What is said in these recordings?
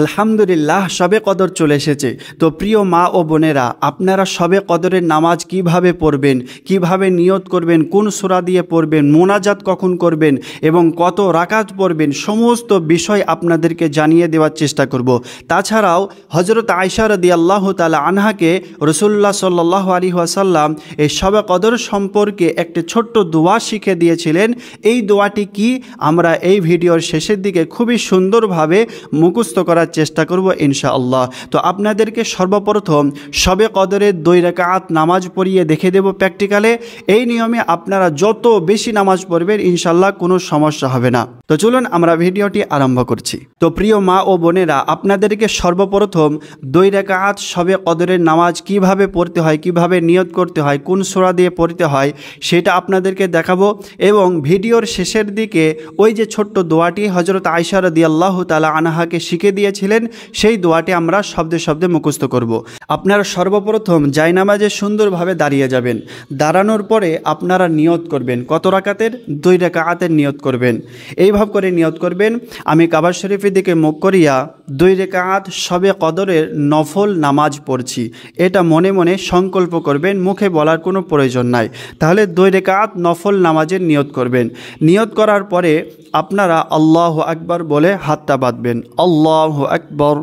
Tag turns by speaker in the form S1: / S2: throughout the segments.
S1: আলহামদুলিল্লাহ, শবে কদর চলে এসেছে। তো প্রিয় মা ও বোনেরা, আপনারা শবে কদরের নামাজ কিভাবে পড়বেন, কিভাবে নিয়ত করবেন, কোন সূরা দিয়ে পড়বেন, মোনাজাত কখন করবেন এবং কত রাকাত পড়বেন, সমস্ত বিষয় আপনাদেরকে জানিয়ে দেওয়ার চেষ্টা করব। তাছাড়াও হযরত আয়েশা রাদিয়াল্লাহু তাআলা আনহাকে রাসূলুল্লাহ সাল্লাল্লাহু আলাইহি ওয়াসাল্লাম এই শবে কদর সম্পর্কে একটি ছোট্ট দোয়া শিখিয়ে দিয়েছিলেন। এই দোয়াটি কি আমরা এই ভিডিওর শেষের দিকে খুবই সুন্দরভাবে মুখস্থ করার চেষ্টা করব ইনশাআল্লাহ। তো আপনাদেরকে সর্বপ্রথম শবে কদরের 2 রাকাত নামাজ পড়িয়ে দেখে দেব প্র্যাকটিক্যালে। এই নিয়মে আপনারা যত বেশি নামাজ পড়বেন ইনশাআল্লাহ কোনো সমস্যা হবে না। তো চলুন আমরা ভিডিওটি আরম্ভ করছি। তো প্রিয় মা ও বোনেরা, আপনাদেরকে সর্বপ্রথম 2 রাকাত শবে কদরের নামাজ কিভাবে পড়তে হয়, কিভাবে নিয়ত করতে হয়, কোন সূরা দিয়ে পড়তে হয় সেটা আপনাদেরকে দেখাবো। এবং ভিডিওর শেষের দিকে ওই যে ছোট্ট দোয়াটি হযরত আয়েশা রাদিয়াল্লাহু তাআলা আনহাকে শিখিয়ে দিয়েছিলেন, সেই দোয়াটি আমরা শব্দে শব্দে মুখস্থ করব। আপনারা সর্বপ্রথম জায়নামাজে সুন্দরভাবে দাঁড়িয়ে যাবেন। দাঁড়ানোর পরে আপনারা নিয়ত করবেন কত রাকাতের, 2 রাকাতের নিয়ত করবেন। এইভাবে করে নিয়ত করবেন, আমি কাবা শরীফের দিকে মুখ করিয়া 2 রাকাত শবে কদরের নফল নামাজ পড়ছি। এটা মনে মনে সংকল্প করবেন, মুখে বলার কোনো প্রয়োজন নাই। তাহলে 2 রাকাত নফল নামাজের নিয়ত করবেন। নিয়ত করার পরে আপনারা আল্লাহু আকবার বলে হাতটা বাঁধবেন। আল্লাহু আকবার।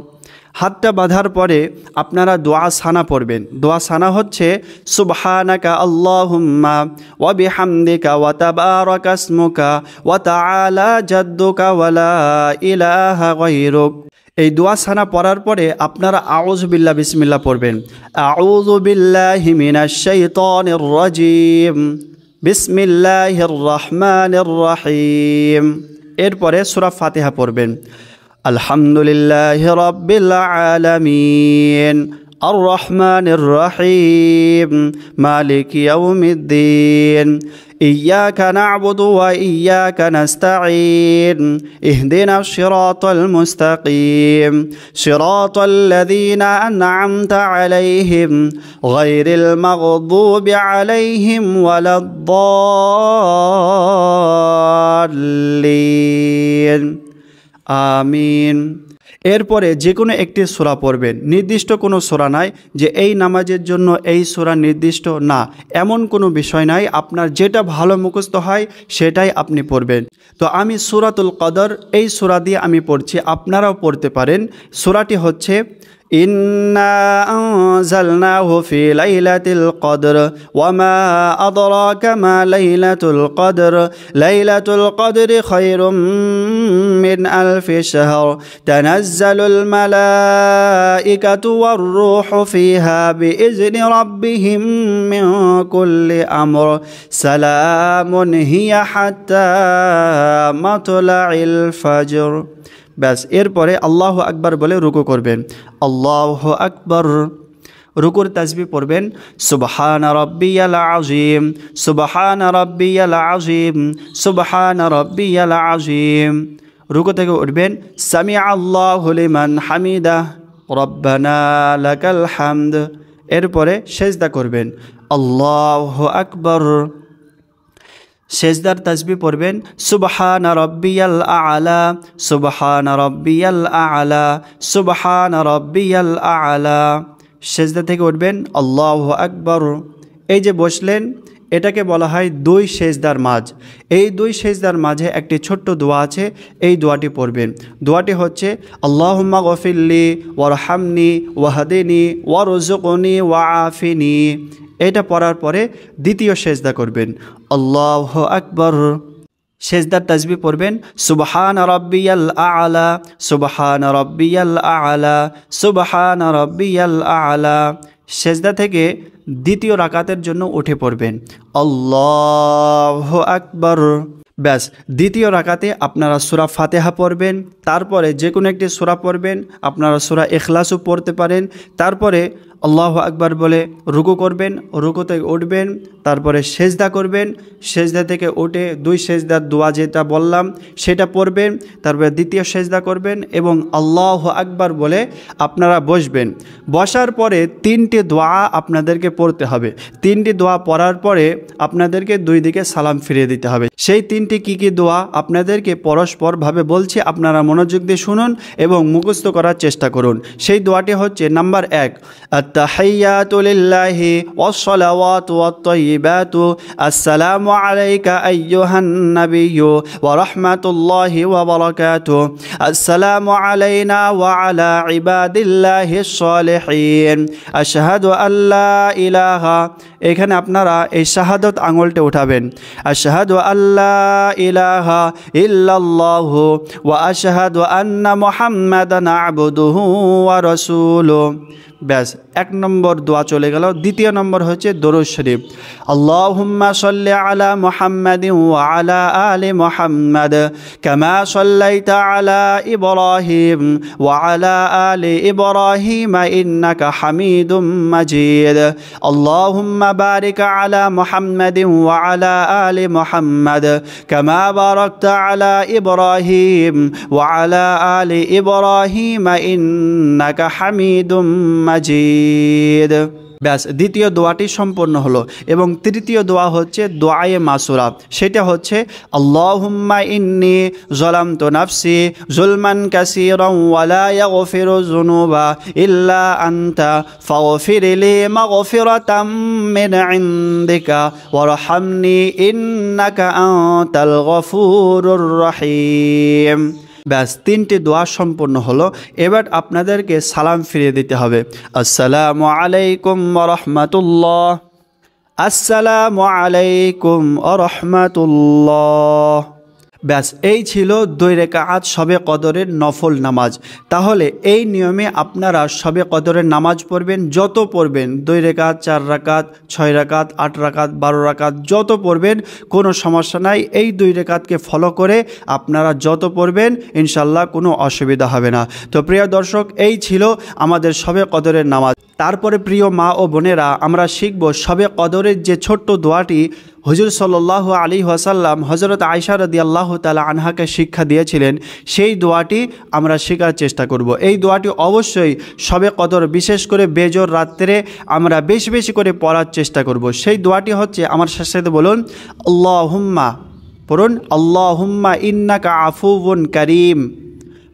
S1: হাতটা বাঁধার পরে আপনারা দোয়া সানা পড়বেন। দোয়া সানা হচ্ছে সুবহানাকা আল্লাহুম্মা ওয়া বিহামদিকা ওয়া তাবারাকা ইসমুকা ওয়া তাআলা জাদ্দুকা ওয়া লা ইলাহা গায়রুক। এই দোয়া সানা পড়ার পরে আপনারা আউযু বিল্লাহ বিসমিল্লাহ পড়বেন। আউযু বিল্লাহি মিনাশ শাইতানির রাজিম, বিসমিল্লাহির রহমানির রহিম। এরপরে সূরা ফাতিহা পড়বেন। আলহামদুলিল্লাহি রাব্বিল আলামিন, আর রহমানির রহিম, মালিকি ইয়াউমিদ্দিন, ইয়্যাকা না'বুদু ওয়া ইয়্যাকা নাস্তাঈন, ইহদিনাস সিরাতাল মুস্তাকিম, সিরাতাল্লাযীনা আন'আমতা আলাইহিম, গায়রিল মাগদুবি আলাইহিম ওয়ালাদ-দাল্লিন। আমিন। এরপরে যে কোনো একটি সূরা পড়বেন। নির্দিষ্ট কোনো সূরা নাই যে এই নামাজের জন্য এই সূরা নির্দিষ্ট, না, এমন কোনো বিষয় নাই। আপনার যেটা ভালো মুখস্থ হয় সেটাই আপনি পড়বেন। তো আমি সূরাতুল কদর এই সূরা দিয়ে আমি পড়ছি, আপনারাও পড়তে পারেন। সূরাটি হচ্ছে ইন্না আনজালনাহু ফি লাইলাতিল কদর ওয়া মা আদরাকা মা লাইলাতুল কদর, লাইলাতুল কদরি খায়রুম মিন আলফি শাহর, তানাজ্জালুল মালাইকাতু ওয়ার রূহু ফিহা বিইজনি রাব্বিহিম মিন কুল্লি আমর, সালামুন হিয়া হাত্তা মাতলাইল ফাজর। ব্যাস। এরপরে আল্লাহু আকবার বলে রুকু করবেন। আল্লাহু আকবার। রুকুর তাসবিহ পড়বেন সুবহান রাব্বিয়াল আযীম, সুবহান রাব্বিয়াল আযীম, সুবহান রাব্বিয়াল আযীম। রুকু থেকে উঠবেন সামিআ আল্লাহু লিমান হামিদাহ, রব্বানা লাকাল হামদ। এরপরে সেজদা করবেন আল্লাহু আকবার। সেজদার তাসবিহ পড়বেন সুবহান রাব্বিয়াল আ'লা, সুবহান রাব্বিয়াল আ'লা, সুবহান রাব্বিয়াল আ'লা। সেজদা থেকে উঠবেন আল্লাহু আকবার। এই যে বসলেন, এটাকে বলা হয় 2 সেজদার মাঝ। এই 2 সেজদার মাঝে একটি ছোট্ট দোয়া আছে, এই দোয়াটি পড়বেন। দোয়াটি হচ্ছে আল্লাহুম্মা গফিরলি ওয়ারহামনি ওয়াহদিনি ওয়ারযুকনি ওয়াআফিনি। এটা পড়ার পরে দ্বিতীয় সেজদা করবেন আল্লাহু আকবার। সেজদার তাসবিহ পড়বেন সুবহান রাব্বিয়াল আ'লা, সুবহান রাব্বিয়াল আ'লা, সুবহান রাব্বিয়াল আ'লা। সেজদা থেকে দ্বিতীয় রাকাতের জন্য উঠে পড়বেন আল্লাহু আকবার। ব্যাস। দ্বিতীয় রাকাতে আপনারা সূরা ফাতিহা পড়বেন। তারপরে যে কোনো একটি সূরা পড়বেন। আপনারা সূরা ইখলাসও পড়তে পারেন। তারপরে আল্লাহু আকবার বলে রুকু করবেন, রুকু থেকে উঠবেন, তারপরে সেজদা করবেন, সেজদা থেকে উঠে 2 সেজদার দোয়া যেটা বললাম সেটা পড়বেন, তারপরে দ্বিতীয় সেজদা করবেন এবং আল্লাহু আকবার বলে আপনারা বসবেন। বসার পরে 3টি দোয়া আপনাদেরকে পড়তে হবে। 3টি দোয়া পড়ার পরে আপনাদেরকে 2 দিকে সালাম ফিরিয়ে দিতে হবে। সেই 3টি কী দোয়া আপনাদেরকে পরস্পরভাবে বলছি, আপনারা মনোযোগ দিয়ে শুনুন এবং মুখস্থ করার চেষ্টা করুন। সেই দোয়াটি হচ্ছে নাম্বার 1, আত-তাহিয়াতু লিল্লাহি ওয়াস-সালাওয়াতু ওয়াত-তাইয়্যিবাতু আসসালামু আলাইকা আইয়ুহান নাবিয়্যু ওয়া রাহমাতুল্লাহি ওয়া বারাকাতুহু আসসালামু আলাইনা ওয়া আলা ইবাদিল্লাহিস সালিহিন আশহাদু আল্লা ইলাহা, এখানে আপনারা এই শাহাদাত আঙুলটা উঠাবেন, আশহাদু আল্লা ইলাহা ইল্লাল্লাহু ওয়া আশহাদু আন্না মুহাম্মাদান আবদুহু ওয়া রাসূলুহু। ব্যাস 1 নম্বর দোয়া চলে গেল। দ্বিতীয় নম্বর হচ্ছে দরুদ শরীফ, আল্লাহুম্মা সাল্লি আলা মুহাম্মাদিন ওয়া আলা আলি মুহাম্মাদ কামা সাল্লাইতা আলা ইব্রাহিম ওয়া আলা আলি ইব্রাহিম ইন্নাকা হামিদুম মাজিদ আল্লাহুম্মা বারিক আলা মুহাম্মাদিন ওয়া আলা আলি মুহাম্মাদ কামা বারাকতা আলা ইব্রাহিম ওয়া আলা আলি ইব্রাহিম ইন্নাকা হামিদুম মাজিদ। ব্যাস দ্বিতীয় দোয়াটি সম্পন্ন হলো। এবং তৃতীয় দোয়া হচ্ছে দোয়ায়ে মাসুরা, সেটা হচ্ছে আল্লাহুম্মা ইন্নী যালামতু নাফসি যুলমান কাসীরান ওয়া লা ইয়াগফিরু যুনুবা ইল্লা আনতা ফাগফিরলি মাগফিরাতাম মিন ইনদিকা ওয়ারহামনি ইন্নাকা আনতাল গফুরুর রহিম। ব্যাস 3টি দোয়া সম্পন্ন হলো। এবার আপনাদেরকে সালাম ফিরিয়ে দিতে হবে, আসসালামু আলাইকুম ওয়া রাহমাতুল্লাহ, আসসালামু আলাইকুম ওয়া রাহমাতুল্লাহ। ব্যাস এই ছিল 2 রাকাত শবে কদরের নফল নামাজ। তাহলে এই নিয়মে আপনারা শবে কদরের নামাজ পড়বেন, যত পড়বেন 2 রাকাত, 4 রাকাত, 6 রাকাত, 8 রাকাত, 12 রাকাত, যত পড়বেন কোনো সমস্যা নাই। এই 2 রাকাতকে ফলো করে আপনারা যত পড়বেন ইনশাল্লাহ কোনো অসুবিধা হবে না। তো প্রিয় দর্শক, এই ছিল আমাদের শবে কদরের নামাজ। তারপরে প্রিয় মা ও বোনেরা, আমরা শিখব শবে কদরের যে ছোট্ট দোয়াটি হুজুর সাল্লাল্লাহু আলাইহি ওয়াসাল্লাম হযরত আয়েশা রাদিয়াল্লাহু তাআলা আনহাকে শিক্ষা দিয়েছিলেন, সেই দোয়াটি আমরা শেখার চেষ্টা করব। এই দোয়াটি অবশ্যই শবে কদর, বিশেষ করে বেজর রাত্রে আমরা বেশি বেশি করে পড়ার চেষ্টা করব। সেই দোয়াটি হচ্ছে, আমার সাথে বলুন, আল্লাহুম্মা, পড়ুন আল্লাহুম্মা ইন্নাকা আফুউন কারীম,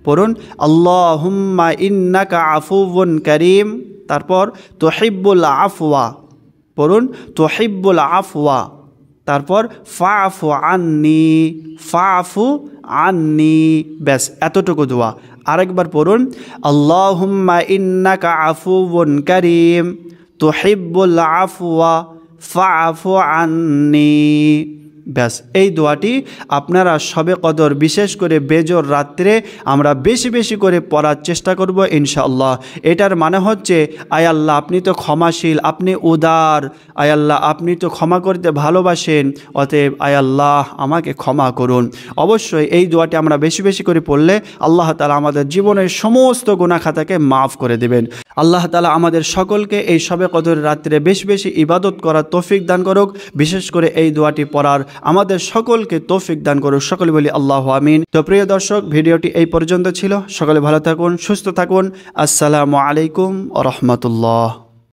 S1: পড়ুন আল্লাহুম্মা ইন্নাকা আফুউন কারীম, তারপর তুহিব্বুল আফওয়া, পড়ুন তুহিব্বুল আফওয়া, তারপর ফাফু আন্নি, ফাফু আন্নি। ব্যাস এতটুকু দোয়া। আরেকবার পড়ুন, আল্লাহুম্মা ইন্নাকা আফুউন কারীম তুহিব্বুল আফওয়া ফাফু আন্নি। ব্যাস এই দোয়াটি আপনারা শবে কদর, বিশেষ করে বেজর রাত্রে আমরা বেশি বেশি করে পড়ার চেষ্টা করব ইনশাআল্লাহ। এটার মানে হচ্ছে, আয় আল্লাহ আপনি তো ক্ষমাশীল, আপনি উদার, আয় আল্লাহ আপনি তো ক্ষমা করতে ভালোবাসেন, অতএব আয় আল্লাহ আমাকে ক্ষমা করুন। অবশ্যই এই দোয়াটি আমরা বেশি বেশি করে পড়লে আল্লাহ তাআলা আমাদের জীবনের সমস্ত গুনাহ খাতাকে মাফ করে দেবেন। আল্লাহ তাআলা আমাদের সকলকে এই শবে কদর রাত্রে বেশি বেশি ইবাদত করার তৌফিক দান করুক, বিশেষ করে এই দোয়াটি পড়ার আমাদের সকলকে তৌফিক দান করুক। সকলে বলি আল্লাহু আমিন। তো প্রিয় দর্শক, ভিডিওটি এই পর্যন্ত ছিল। সকলে ভালো থাকুন, সুস্থ থাকুন। আসসালামু আলাইকুম ওয়া রাহমাতুল্লাহ।